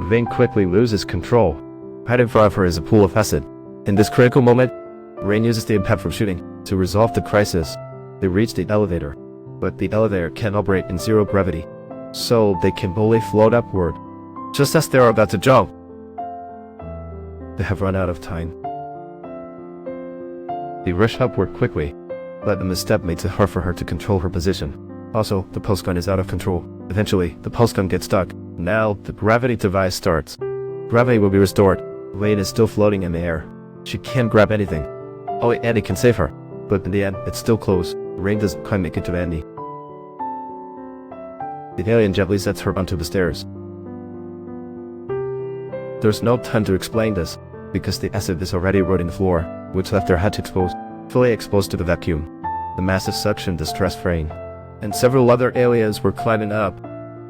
Vane quickly loses control. Right in front of her is a pool of acid. In this critical moment, Rain uses the impact from shooting to resolve the crisis. They reach the elevator, but the elevator can't operate in zero gravity, so they can only float upward. Just as they are about to jump, they have run out of time. They rush upward quickly, but a misstep makes it hard for her to control her position. Also, the pulse gun is out of control. Eventually, the pulse gun gets stuck. Now, the gravity device starts. Gravity will be restored. Rain is still floating in the air. She can't grab anything. Only Andy can save her, but in the end, it's still close. Rain doesn't quite make it to Andy. The alien gently sets her onto the stairs. There's no time to explain this, because the acid is already eroding the floor, which left their heads exposed, fully exposed to the vacuum. The massive suction distressed Rain, and several other aliens were climbing up.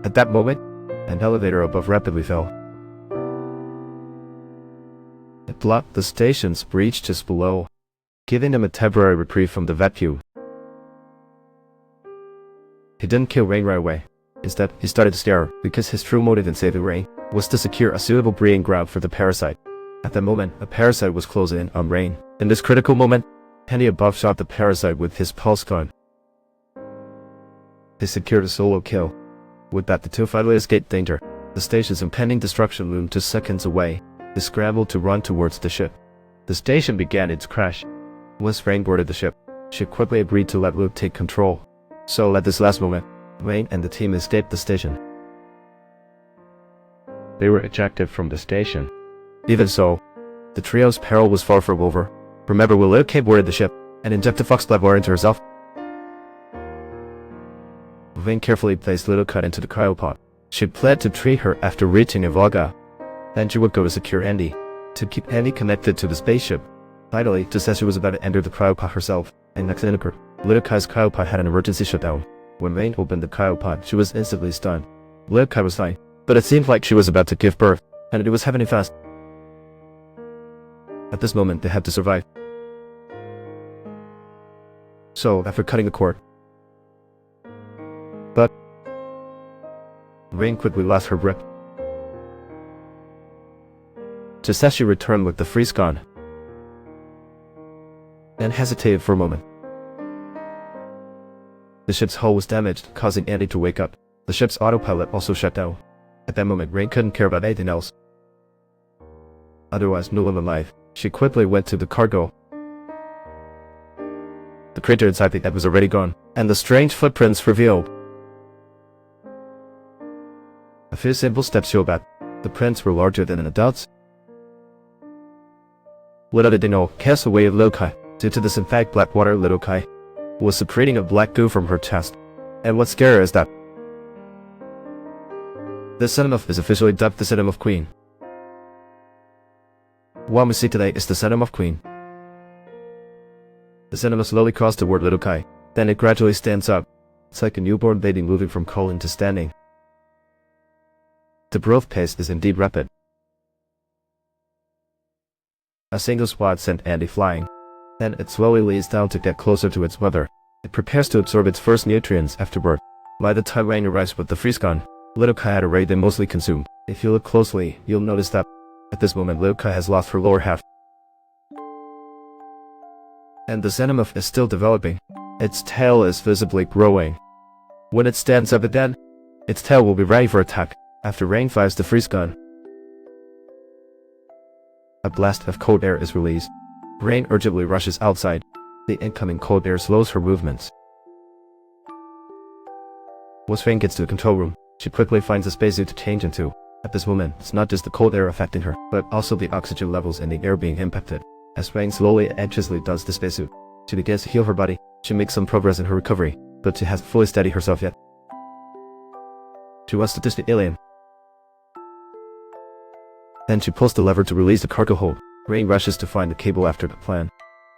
At that moment, an elevator above rapidly fell. It blocked the station's breach just below, giving them a temporary reprieve from the vacuum. He didn't kill Rain right away. Instead, he started to stare, because his true motive in saving Rain was to secure a suitable breeding ground for the parasite. At that moment, a parasite was closing in on Rain. In this critical moment, Andy above shot the parasite with his pulse gun. He secured a solo kill. With that, the two finally escaped danger. The station's impending destruction loomed just seconds away. They scrambled to run towards the ship. The station began its crash. Once Rain boarded the ship, she quickly agreed to let Luke take control. So at this last moment, Rain and the team escaped the station. They were ejected from the station. Even so, the trio's peril was far from over. Remember when Luke boarded the ship and injected Fox blood water into herself? Vane carefully placed Little Cut into the cryopod. She planned to treat her after reaching Ivaga. Then she would go to secure Andy, to keep Andy connected to the spaceship. Finally, just as she was about to enter the cryopod herself, an accident occurred. Little Kai's cryopod had an emergency shutdown. When Vane opened the cryopod, she was instantly stunned. Little Kai was fine, but it seemed like she was about to give birth, and it was happening fast. At this moment, they had to survive. So, after cutting the cord, but Rain quickly lost her grip. Just as she returned with the freeze gun, and hesitated for a moment. The ship's hull was damaged, causing Andy to wake up. The ship's autopilot also shut down. At that moment, Rain couldn't care about anything else. Otherwise, no one alive. She quickly went to the cargo. The creature inside the egg was already gone, and the strange footprints revealed. A few simple steps showed that the prints were larger than an adult's. Little did they know, castaway of Little Kai, due to this infect black water, Little Kai was secreting a black goo from her chest. And what's scarier is that the Xenomorph is officially dubbed the Xenomorph Queen. What we see today is the Xenomorph Queen. The Xenomorph slowly crawls toward Little Kai, then it gradually stands up. It's like a newborn baby moving from crawling to standing. The growth pace is indeed rapid. A single swat sent Andy flying. Then it slowly lays down to get closer to its mother. It prepares to absorb its first nutrients after birth. By the time Rain arrives with the freeze gun, Little Kai had already been mostly consumed. If you look closely, you'll notice that at this moment Little Kai has lost her lower half. And the Xenomorph is still developing. Its tail is visibly growing. When it stands up again, its tail will be ready for attack. After Rain fires the freeze gun, a blast of cold air is released. Rain urgently rushes outside. The incoming cold air slows her movements. Once Rain gets to the control room, she quickly finds a spacesuit to change into. At this moment, it's not just the cold air affecting her, but also the oxygen levels in the air being impacted. As Rain slowly and anxiously does the spacesuit, she begins to heal her body. She makes some progress in her recovery, but she hasn't fully steadied herself yet. She wants to ditch the alien. Then she pulls the lever to release the cargo hold. Rain rushes to find the cable after the plan.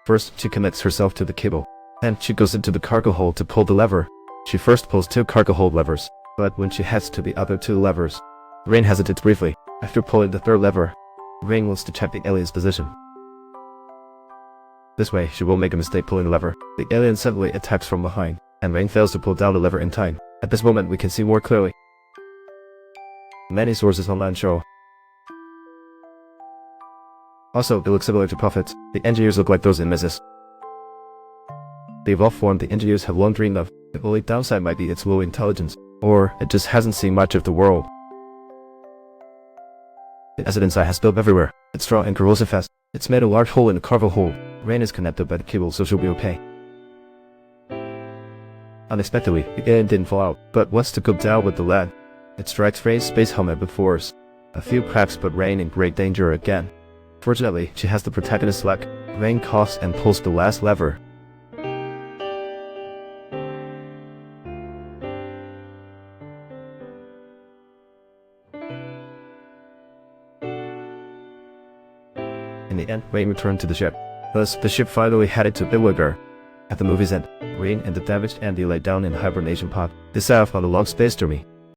First, she commits herself to the cable. Then she goes into the cargo hold to pull the lever. She first pulls 2 cargo hold levers, but when she heads to the other 2 levers, Rain hesitates briefly. After pulling the 3rd lever, Rain wants to check the alien's position. This way, she won't make a mistake pulling the lever. The alien suddenly attacks from behind, and Rain fails to pull down the lever in time. At this moment, we can see more clearly. Many sources online show Also, it looks similar to prophets. The engineers look like those in Mrs. The evolved form the engineers have long dreamed of. The only downside might be its low intelligence, or it just hasn't seen much of the world. The residence has built everywhere. It's strong and corrosive fast. It's made a large hole in a carvo hole. Rain is connected by the cable, so she'll be okay. Unexpectedly, the alien didn't fall out, but wants to go down with the lead. It strikes Ray's space helmet with force. A few cracks put Rain in great danger again. Fortunately, she has the protagonist's luck. Rain coughs and pulls the last lever. In the end, Rain returned to the ship. Thus, the ship finally headed to Billwager. At the movie's end, Rain and the damaged Andy lay down in a hibernation pod. They set off on a long space journey.